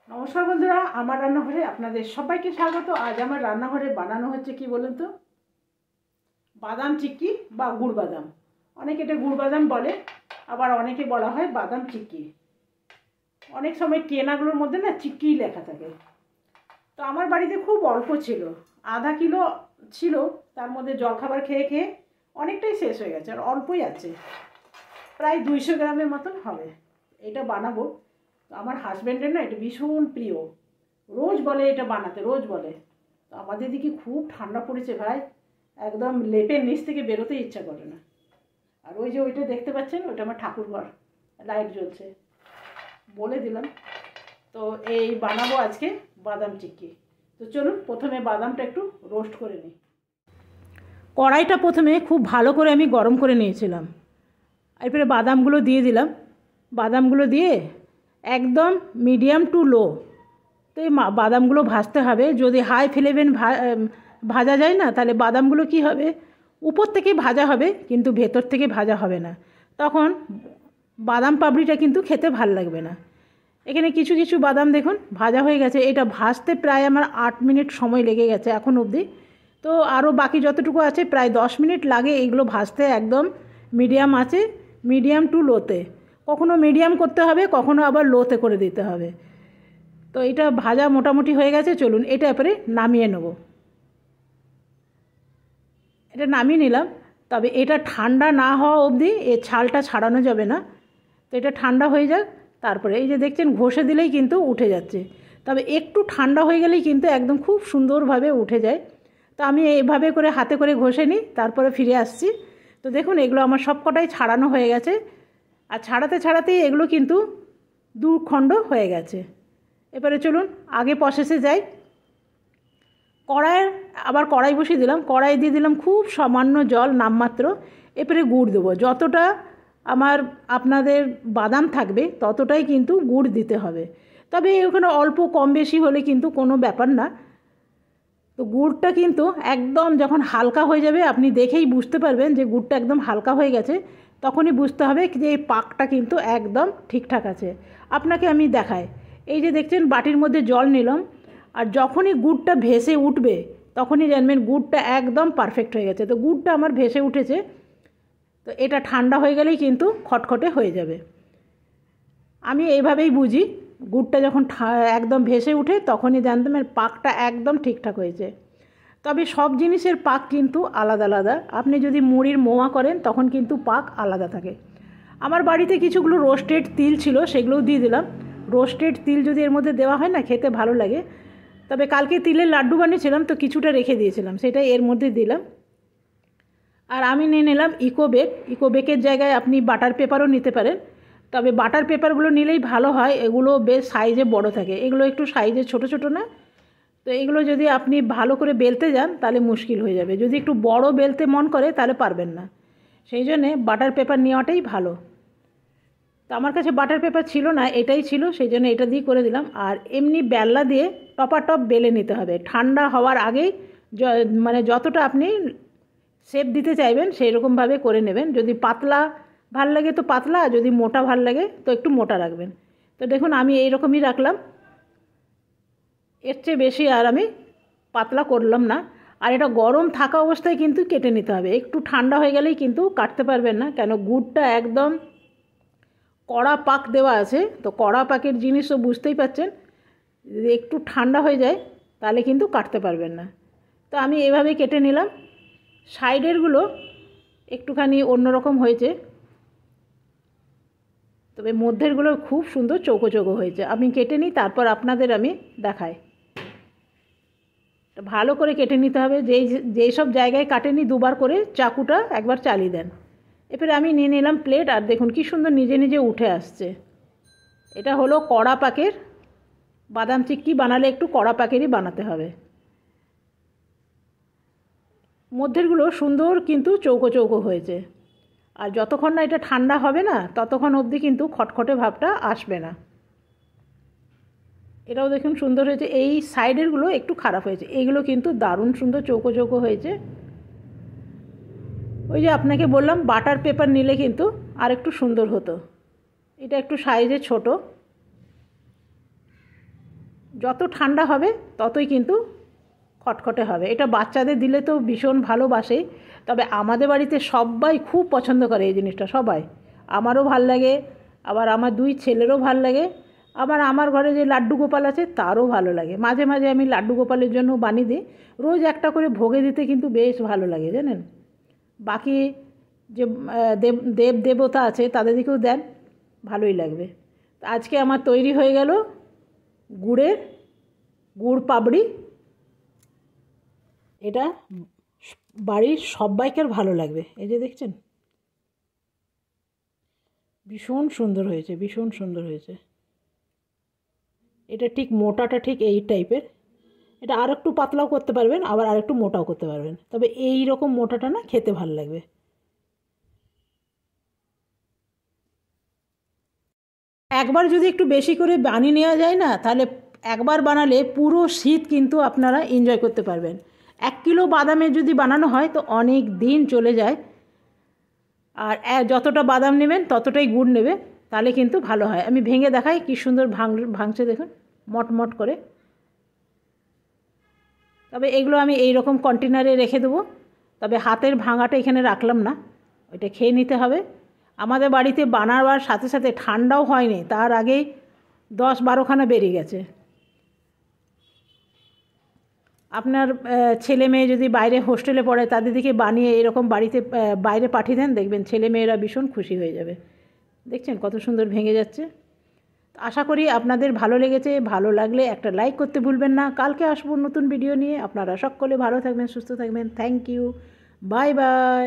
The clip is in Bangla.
নমস্কার বন্ধুরা, আমার রান্নাঘরে আপনাদের সবাইকে স্বাগত। আজ আমার রান্নাঘরে বানানো হচ্ছে কি বলুন তো, বাদাম চিক্কি বা গুড় বাদাম। অনেকে এটা গুড় বাদাম বলে, আবার অনেকে বলা হয় বাদাম চিক্কি। অনেক সময় কেনাগুলোর মধ্যে না চিক্কি লেখা থাকে। তো আমার বাড়িতে খুব অল্প ছিল, আধা কিলো ছিল। তার মধ্যে জলখাবার খেয়ে খেয়ে অনেকটাই শেষ হয়ে গেছে, আর অল্পই আছে, প্রায় 200 গ্রামের মতন হবে। এটা বানাবো। আমার হাজব্যান্ডের না এটা ভীষণ প্রিয়, রোজ বলে এটা বানাতে, রোজ বলে। তো আমাদের দিকে খুব ঠান্ডা পড়েছে ভাই, একদম লেপের নিচ থেকে বেরোতে ইচ্ছা করে না। আর ওই যে ওইটা দেখতে পাচ্ছেন, ওইটা আমার ঠাকুরঘর, লাইট জ্বলছে, বলে দিলাম। তো এই বানাবো আজকে বাদাম চিক্কি। তো চলুন প্রথমে বাদামটা একটু রোস্ট করে নিই। কড়াইটা প্রথমে খুব ভালো করে আমি গরম করে নিয়েছিলাম, এরপরে বাদামগুলো দিয়ে দিলাম। বাদামগুলো দিয়ে একদম মিডিয়াম টু লো তো এই বাদামগুলো ভাজতে হবে। যদি হাই ফ্লেমে ভাজা যায় না, তাহলে বাদামগুলো কি হবে, উপর থেকে ভাজা হবে কিন্তু ভেতর থেকে ভাজা হবে না, তখন বাদাম পাপড়িটা কিন্তু খেতে ভাল লাগবে না। এখানে কিছু কিছু বাদাম দেখুন ভাজা হয়ে গেছে। এটা ভাজতে প্রায় আমার 8 মিনিট সময় লেগে গেছে এখন অবধি। তো আরও বাকি যতটুকু আছে প্রায় 10 মিনিট লাগে এইগুলো ভাজতে, একদম মিডিয়াম আছে, মিডিয়াম টু লোতে। কখনো মিডিয়াম করতে হবে, কখনো আবার লোতে করে দিতে হবে। তো এটা ভাজা মোটামুটি হয়ে গেছে, চলুন এটা এরপরে নামিয়ে নেব। এটা নামিয়ে নিলাম, তবে এটা ঠান্ডা না হওয়া অবধি এর ছালটা ছাড়ানো যাবে না। তো এটা ঠান্ডা হয়ে যাক, তারপরে এই যে দেখছেন ঘষে দিলেই কিন্তু উঠে যাচ্ছে। তবে একটু ঠান্ডা হয়ে গেলেই কিন্তু একদম খুব সুন্দরভাবে উঠে যায়। তো আমি এইভাবে করে হাতে করে ঘষে নিই, তারপরে ফিরে আসছি। তো দেখুন এগুলো আমার সবকটাই ছাড়ানো হয়ে গেছে, আর ছাড়াতে ছাড়াতেই এগুলো কিন্তু 2 খণ্ড হয়ে গেছে। এবারে চলুন আগে প্রসেসে যাই। আবার কড়াই বসিয়ে দিলাম, কড়াই দিয়ে দিলাম খুব সামান্য জল নামমাত্র। এরপরে গুড় দেবো, যতটা আপনাদের বাদাম থাকবে ততটাই কিন্তু গুড় দিতে হবে। তবে ওখানে অল্প কম বেশি হলে কিন্তু কোনো ব্যাপার না। তো গুড়টা কিন্তু একদম যখন হালকা হয়ে যাবে, আপনি দেখেই বুঝতে পারবেন যে গুড়টা একদম হালকা হয়ে গেছে, তখনই বুঝতে হবে যে এই পাকটা কিন্তু একদম ঠিকঠাক আছে। আপনাকে আমি দেখাই, এই যে দেখছেন বাটির মধ্যে জল নিলাম, আর যখনই গুড়টা ভেসে উঠবে তখনই জানবেন গুড়টা একদম পারফেক্ট হয়ে গেছে। তো গুড়টা আমার ভেসে উঠেছে। তো এটা ঠান্ডা হয়ে গেলেই কিন্তু খটখটে হয়ে যাবে। আমি এইভাবেই বুঝি, গুড়টা যখন একদম ভেসে উঠে তখনই জানতাম এর পাকটা একদম ঠিকঠাক হয়েছে। তবে সব জিনিসের পাক কিন্তু আলাদা আলাদা। আপনি যদি মুড়ির মোয়া করেন তখন কিন্তু পাক আলাদা থাকে। আমার বাড়িতে কিছুগুলো রোস্টেড তিল ছিল, সেগুলোও দিয়ে দিলাম। রোস্টেড তিল যদি এর মধ্যে দেওয়া হয় না, খেতে ভালো লাগে। তবে কালকে তিলের লাড্ডু বানিয়েছিলাম, তো কিছুটা রেখে দিয়েছিলাম, সেটাই এর মধ্যে দিলাম। আর আমি নিয়ে নিলাম ইকোবেক। ইকোবেকের জায়গায় আপনি বাটার পেপারও নিতে পারেন, তবে বাটার পেপারগুলো নিলেই ভালো হয়, এগুলো বেশ সাইজে বড় থাকে, এগুলো একটু সাইজে ছোট ছোট না। তো এগুলো যদি আপনি ভালো করে বেলতে যান তাহলে মুশকিল হয়ে যাবে, যদি একটু বড় বেলতে মন করে তাহলে পারবেন না। সেই জন্যে বাটার পেপার নেওয়াটাই ভালো। তো আমার কাছে বাটার পেপার ছিল না, এটাই ছিল, সেই জন্য এটা দিয়ে করে দিলাম। আর এমনি বেল্লা দিয়ে টপাটপ বেলে নিতে হবে, ঠান্ডা হওয়ার আগেই। মানে যতটা আপনি শেপ দিতে চাইবেন সেই রকমভাবে করে নেবেন। যদি পাতলা ভাল লাগে তো পাতলা, যদি মোটা ভাল লাগে তো একটু মোটা রাখবেন। তো দেখুন আমি এই রকমই রাখলাম, এর চেয়ে বেশি আর আমি পাতলা করলাম না। আর এটা গরম থাকা অবস্থায় কিন্তু কেটে নিতে হবে, একটু ঠান্ডা হয়ে গেলেই কিন্তু কাটতে পারবেন না, কেন গুড়টা একদম কড়া পাক দেওয়া আছে। তো কড়া পাকের জিনিস তো বুঝতেই পাচ্ছেন, যদি একটু ঠান্ডা হয়ে যায় তাহলে কিন্তু কাটতে পারবেন না। তো আমি এভাবেই কেটে নিলাম। সাইডেরগুলো একটুখানি অন্যরকম হয়েছে, তবে মধ্যেরগুলো খুব সুন্দর চৌকো চৌকো হয়েছে। আমি কেটে নিই, তারপর আপনাদের আমি দেখাই। ভালো করে কেটে নিতে হবে, যেই সব জায়গায় কাটেনি দুবার করে চাকুটা একবার চালিয়ে দেন। এরপরে আমি নিয়ে নিলাম প্লেট, আর দেখুন কি সুন্দর নিজে নিজে উঠে আসছে। এটা হলো কড়া পাকের বাদাম চিক্কি। বানালে একটু কড়া পাকেরই বানাতে হবে। মধ্যেরগুলো সুন্দর কিন্তু চৌকো চৌকো হয়েছে। আর যতক্ষণ না এটা ঠান্ডা হবে না, ততক্ষণ অবধি কিন্তু খটখটে ভাবটা আসবে না। এটাও দেখুন সুন্দর হয়েছে। এই সাইডেরগুলো একটু খারাপ হয়েছে, এইগুলো কিন্তু দারুণ সুন্দর চৌকো চৌকো হয়েছে। ওই যে আপনাকে বললাম বাটার পেপার নিলে কিন্তু আর একটু সুন্দর হতো। এটা একটু সাইজে ছোট। যত ঠান্ডা হবে ততই কিন্তু খটখটে হবে। এটা বাচ্চাদের দিলে তো ভীষণ ভালোবাসে, তবে আমাদের বাড়িতে সবাই খুব পছন্দ করে এই জিনিসটা, সবাই। আমারও ভাল লাগে, আবার আমার 2 ছেলেরও ভাল লাগে, আবার আমার ঘরে যে লাড্ডু গোপাল আছে তারও ভালো লাগে। মাঝে মাঝে আমি লাড্ডু গোপালের জন্য বানিয়ে দিই, রোজ একটা করে ভোগে দিতে কিন্তু বেশ ভালো লাগে জানেন। বাকি যে দেব দেবতা আছে তাদেরকেও দেন, ভালোই লাগবে। আজকে আমার তৈরি হয়ে গেল গুড় পাবড়ি। এটা বাড়ির সবাইকে ভালো লাগবে। এই যে দেখছেন, ভীষণ সুন্দর হয়েছে, ভীষণ সুন্দর হয়েছে। এটা ঠিক মোটাটা ঠিক এই টাইপের, এটা আর একটু পাতলাও করতে পারবেন, আবার আর একটু মোটাও করতে পারবেন, তবে এই রকম মোটাটা না খেতে ভালো লাগবে। একবার যদি একটু বেশি করে বানিয়ে নেওয়া যায় না, তাহলে একবার বানালে পুরো শীত কিন্তু আপনারা এনজয় করতে পারবেন। 1 কিলো বাদামের যদি বানানো হয় তো অনেক দিন চলে যায়। আর যতটা বাদাম নেবেন ততটাই গুড় নেবে, তাহলে কিন্তু ভালো হয়। আমি ভেঙে দেখাই কী সুন্দর ভাঙছে দেখুন, মটমট করে। তবে এগুলো আমি এই রকম কন্টেনারে রেখে দেবো, তবে হাতের ভাঙাটা এখানে রাখলাম না, ওইটা খেয়ে নিতে হবে। আমাদের বাড়িতে বানাবার সাথে সাথে ঠান্ডাও হয়নি, তার আগেই 10-12খানা বেরিয়ে গেছে। আপনার ছেলে মেয়ে যদি বাইরে হোস্টেলে পড়ে তাদেরকে বানিয়ে এরকম বাড়িতে বাইরে পাঠিয়ে দেন, দেখবেন ছেলে মেয়েরা ভীষণ খুশি হয়ে যাবে। দেখছেন কত সুন্দর ভেঙে যাচ্ছে। আশা করি আপনাদের ভালো লেগেছে। ভালো লাগলে একটা লাইক করতে ভুলবেন না। কালকে আসবো নতুন ভিডিও নিয়ে। আপনারা সকলে ভালো থাকবেন, সুস্থ থাকবেন। Thank you, bye by.